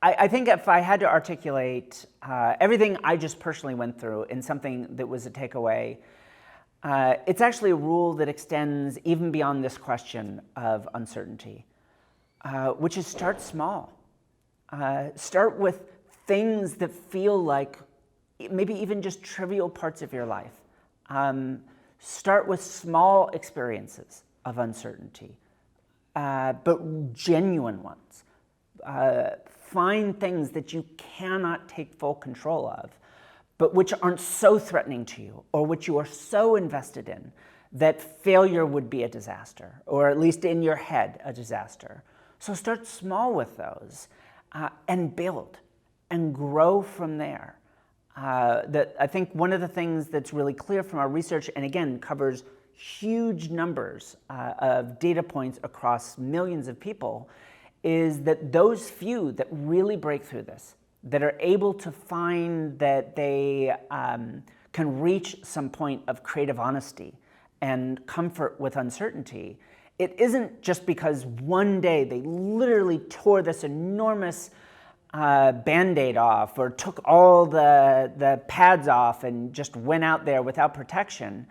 I think if I had to articulate everything I just personally went through in something that was a takeaway, it's actually a rule that extends even beyond this question of uncertainty, which is start small. Start with things that feel like maybe even just trivial parts of your life. Start with small experiences of uncertainty, but genuine ones. Find things that you cannot take full control of, but which aren't so threatening to you, or which you are so invested in that failure would be a disaster, or at least in your head, a disaster. So start small with those and build and grow from there. I think one of the things that's really clear from our research, and again covers huge numbers of data points across millions of people, is that those few that really break through this, that are able to find that they can reach some point of creative honesty and comfort with uncertainty, it isn't just because one day they literally tore this enormous Band-Aid off or took all the pads off and just went out there without protection.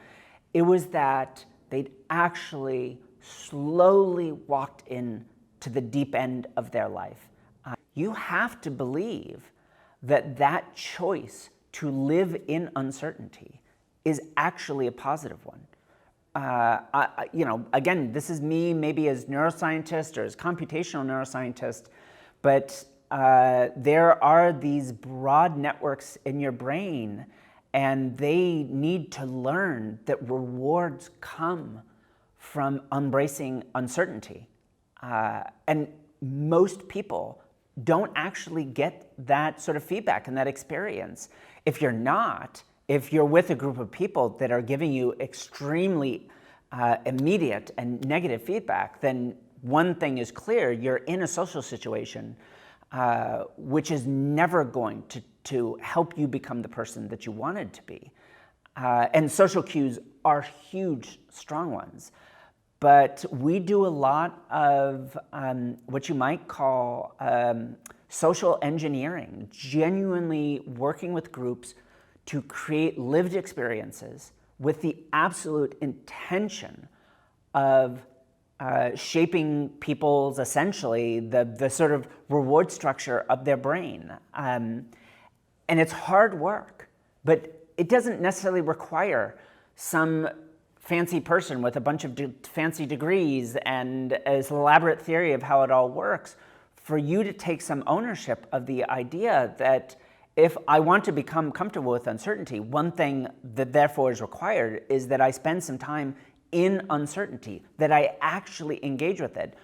It was that they'd actually slowly walked in to the deep end of their life. You have to believe that that choice to live in uncertainty is actually a positive one. Again, this is me maybe as neuroscientist or as computational neuroscientist, but there are these broad networks in your brain, and they need to learn that rewards come from embracing uncertainty. And most people don't actually get that sort of feedback and that experience. If you're with a group of people that are giving you extremely immediate and negative feedback, then one thing is clear: you're in a social situation which is never going to help you become the person that you wanted to be. And social cues are huge, strong ones. But we do a lot of what you might call social engineering, genuinely working with groups to create lived experiences with the absolute intention of shaping people's, essentially, the sort of reward structure of their brain. And it's hard work, but it doesn't necessarily require some fancy person with a bunch of fancy degrees and an elaborate theory of how it all works for you to take some ownership of the idea that if I want to become comfortable with uncertainty, one thing that therefore is required is that I spend some time in uncertainty, that I actually engage with it,